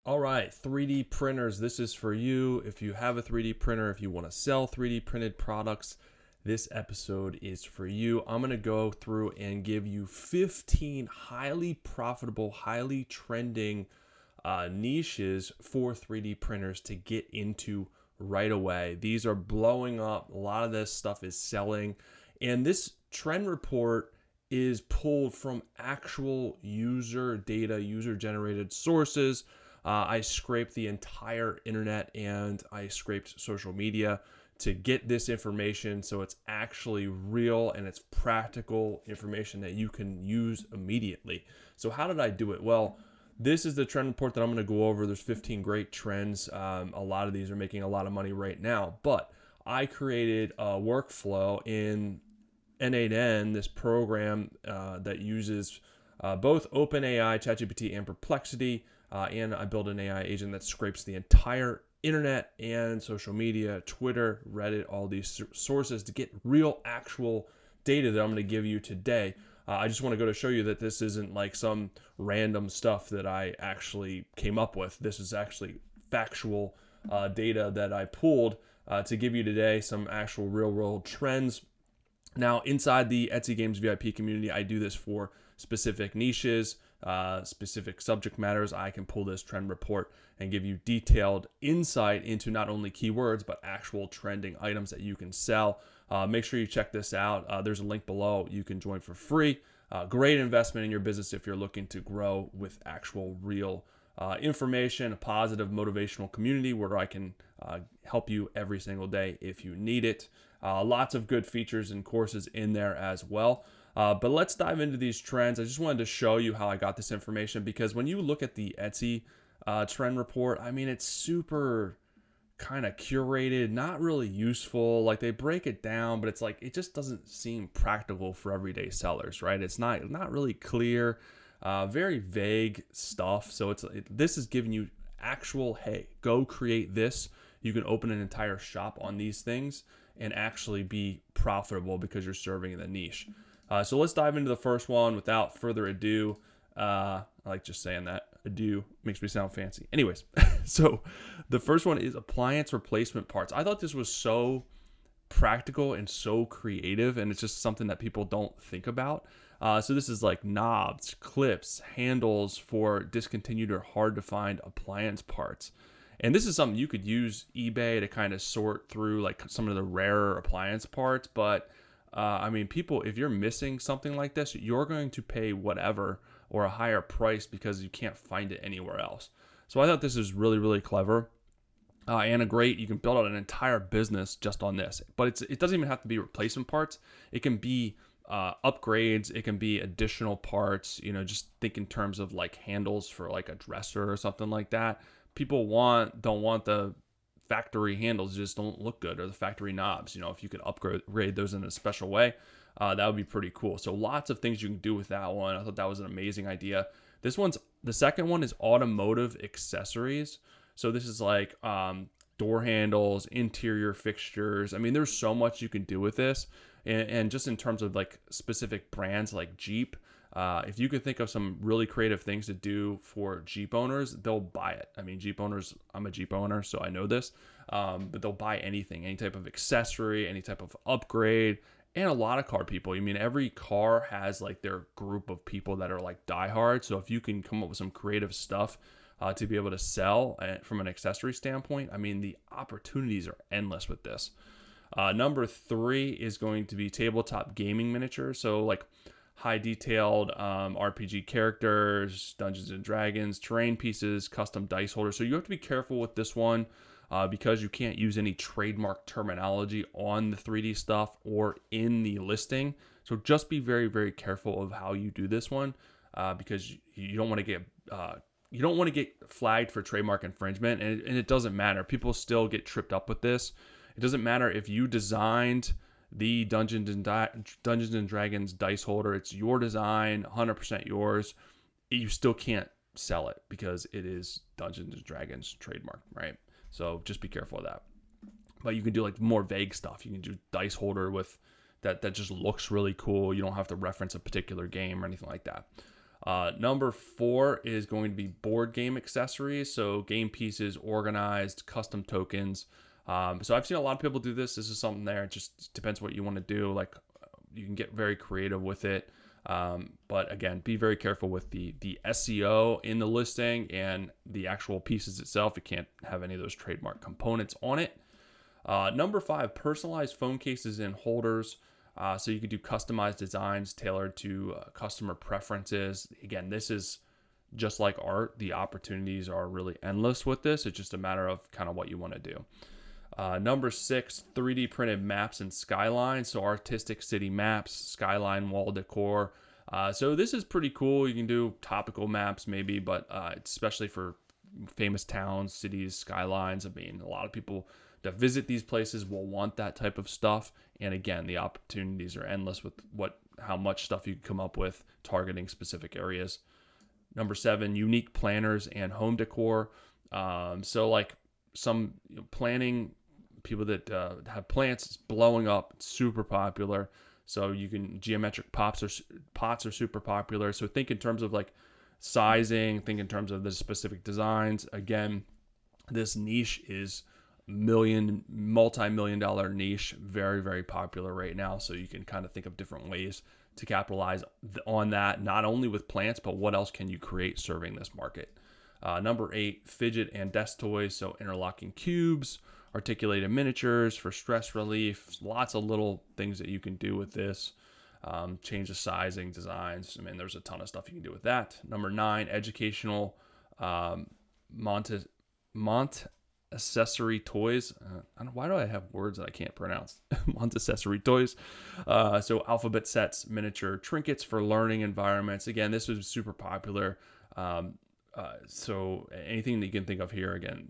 All right, 3D printers. This is for you. If you have a 3D printer, if you want to sell 3D printed products, this episode is for you. I'm going to go through and give you 15 highly profitable, highly trending niches for 3D printers to get into right away. These are blowing up. A lot of this stuff is selling. And this trend report is pulled from actual user data, user generated sources. I scraped the entire internet and I scraped social media to get this information, so it's actually real and it's practical information that you can use immediately. So how did I do it? Well, this is the trend report that I'm going to go over. There's 15 great trends. A lot of these are making a lot of money right now, but I created a workflow in N8N, this program that uses both OpenAI, ChatGPT, and Perplexity. And I built an AI agent that scrapes the entire internet and social media, Twitter, Reddit, all these sources to get real, actual data that I'm going to give you today. I just want to go to show you that this isn't like some random stuff that I actually came up with. This is actually factual data that I pulled to give you today, some actual real world trends. Now, inside the Etsy Games VIP community, I do this for specific niches, specific subject matters. I can pull this trend report and give you detailed insight into not only keywords, but actual trending items that you can sell. Make sure you check this out. There's a link below. You can join for free. Great investment in your business if you're looking to grow with actual real information, a positive motivational community where I can help you every single day if you need it. Lots of good features and courses in there as well. But let's dive into these trends. I just wanted to show you how I got this information because when you look at the Etsy trend report, I mean, it's super kind of curated, not really useful. Like they break it down, but it's like it just doesn't seem practical for everyday sellers, right? It's not really clear, very vague stuff. So this is giving you actual, hey, go create this. You can open an entire shop on these things and actually be profitable because you're serving the niche. So let's dive into the first one without further ado. I like just saying that. Ado makes me sound fancy. Anyways, so the first one is appliance replacement parts. I thought this was so practical and so creative, and it's just something that people don't think about. So this is like knobs, clips, handles for discontinued or hard to find appliance parts. And this is something you could use eBay to kind of sort through like some of the rarer appliance parts. But I mean, people, if you're missing something like this, you're going to pay whatever or a higher price because you can't find it anywhere else. So I thought this is really, really clever. And you can build out an entire business just on this. But it doesn't even have to be replacement parts. It can be upgrades. It can be additional parts. Just think in terms of like handles for like a dresser or something like that. People don't want the factory handles, just don't look good, or the factory knobs. If you could upgrade those in a special way, that would be pretty cool. So lots of things you can do with that one. I thought that was an amazing idea. The second one is automotive accessories. So this is like door handles, interior fixtures. I mean, there's so much you can do with this. And just in terms of like specific brands like Jeep, if you could think of some really creative things to do for Jeep owners, they'll buy it. I mean, Jeep owners, I'm a Jeep owner, so I know this, but they'll buy anything, any type of accessory, any type of upgrade, and a lot of car people. I mean, every car has like their group of people that are like diehard. So if you can come up with some creative stuff to be able to sell from an accessory standpoint, I mean, the opportunities are endless with this. Number 3 is going to be tabletop gaming miniatures. So like high detailed RPG characters, Dungeons and Dragons, terrain pieces, custom dice holders. So you have to be careful with this one because you can't use any trademark terminology on the 3D stuff or in the listing. So just be very, very careful of how you do this one because you don't want to get flagged for trademark infringement, and it doesn't matter. People still get tripped up with this. It doesn't matter if you designed the Dungeons and Dragons dice holder. It's your design, 100% yours. You still can't sell it because it is Dungeons and Dragons trademark, right? So just be careful of that. But you can do like more vague stuff. You can do dice holder with that just looks really cool. You don't have to reference a particular game or anything like that. Number 4 is going to be board game accessories. So game pieces, organized, custom tokens. So I've seen a lot of people do this. This is something there. It just depends what you want to do. Like you can get very creative with it. But again, be very careful with the SEO in the listing and the actual pieces itself. You can't have any of those trademark components on it. Number 5, personalized phone cases and holders. So you could do customized designs tailored to customer preferences. Again, this is just like art. The opportunities are really endless with this. It's just a matter of kind of what you want to do. Number 6, 3D printed maps and skyline. So artistic city maps, skyline wall decor. So this is pretty cool. You can do topical maps maybe, but especially for famous towns, cities, skylines. I mean, a lot of people that visit these places will want that type of stuff. And again, the opportunities are endless with how much stuff you can come up with targeting specific areas. Number 7, unique planners and home decor. So like some planning, people that have plants, it's blowing up. It's super popular. So you can, geometric pots are super popular. So think in terms of like sizing, think in terms of the specific designs. Again, this niche is multi-million dollar niche, very, very popular right now. So you can kind of think of different ways to capitalize on that, not only with plants, but what else can you create serving this market? Number 8, fidget and desk toys. So interlocking cubes, articulated miniatures for stress relief, lots of little things that you can do with this. Change the sizing, designs. I mean, there's a ton of stuff you can do with that. Number 9, educational Montessori toys. Why do I have words that I can't pronounce? Montessori toys. So alphabet sets, miniature trinkets for learning environments. Again, this was super popular. So anything that you can think of here, again,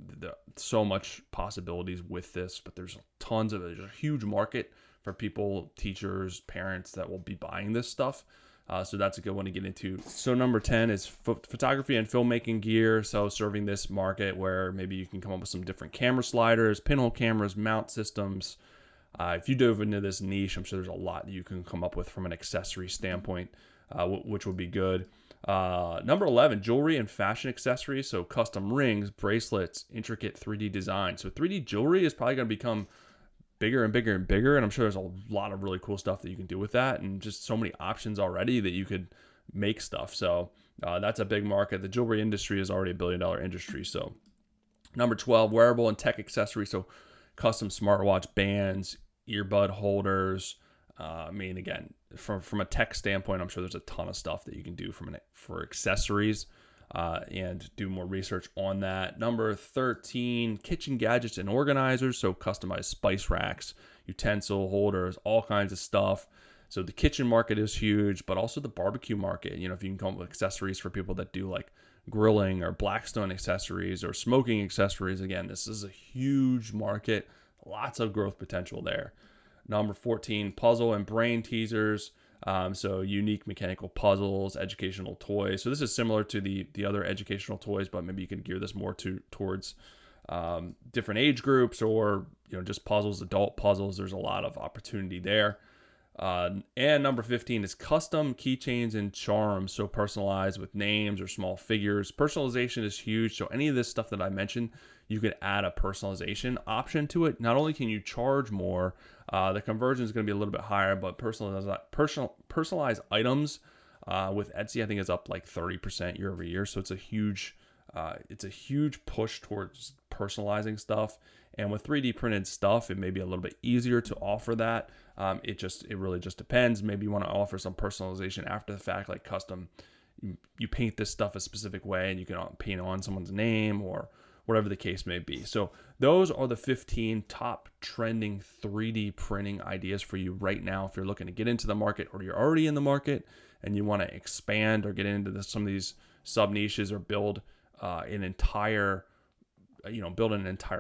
so much possibilities with this, but there's there's a huge market for people, teachers, parents that will be buying this stuff. So that's a good one to get into. So number 10 is photography and filmmaking gear. So serving this market where maybe you can come up with some different camera sliders, pinhole cameras, mount systems. If you dove into this niche, I'm sure there's a lot that you can come up with from an accessory standpoint, which would be good. Number 11, jewelry and fashion accessories. So custom rings, bracelets, intricate 3D design. So 3D jewelry is probably going to become bigger and bigger and bigger. And I'm sure there's a lot of really cool stuff that you can do with that, and just so many options already that you could make stuff. So that's a big market. The jewelry industry is already $1 billion industry. So number 12, wearable and tech accessories. So custom smartwatch bands, earbud holders. I mean, again, from a tech standpoint, I'm sure there's a ton of stuff that you can do for accessories, and do more research on that. Number 13, kitchen gadgets and organizers. So customized spice racks, utensil holders, all kinds of stuff. So the kitchen market is huge, but also the barbecue market. You know, if you can come up with accessories for people that do like grilling or Blackstone accessories or smoking accessories, again, this is a huge market. Lots of growth potential there. Number 14, puzzle and brain teasers. So unique mechanical puzzles, educational toys. So this is similar to the other educational toys, but maybe you can gear this more towards different age groups, or just puzzles, adult puzzles. There's a lot of opportunity there. And number 15 is custom keychains and charms. So personalized with names or small figures. Personalization is huge. So any of this stuff that I mentioned, you could add a personalization option to it. Not only can you charge more, the conversion is going to be a little bit higher, but personalized items with Etsy, I think, is up like 30% year over year. So it's a huge push towards personalizing stuff. And with 3D printed stuff, it may be a little bit easier to offer that. It really just depends. Maybe you want to offer some personalization after the fact, like custom. You paint this stuff a specific way, and you can paint on someone's name or whatever the case may be. So those are the 15 top trending 3D printing ideas for you right now. If you're looking to get into the market, or you're already in the market and you want to expand or get into some of these sub niches, or build an entire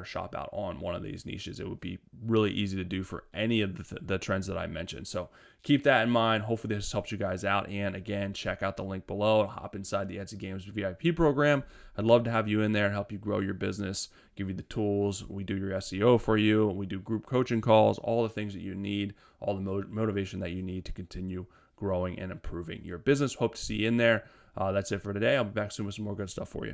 shop out on one of these niches, it would be really easy to do for any of the trends that I mentioned. So keep that in mind. Hopefully this helps you guys out. And again, check out the link below. Hop inside the Etsy Games VIP program. I'd love to have you in there and help you grow your business, give you the tools. We do your SEO for you. We do group coaching calls, all the things that you need, all the motivation that you need to continue growing and improving your business. Hope to see you in there. That's it for today. I'll be back soon with some more good stuff for you.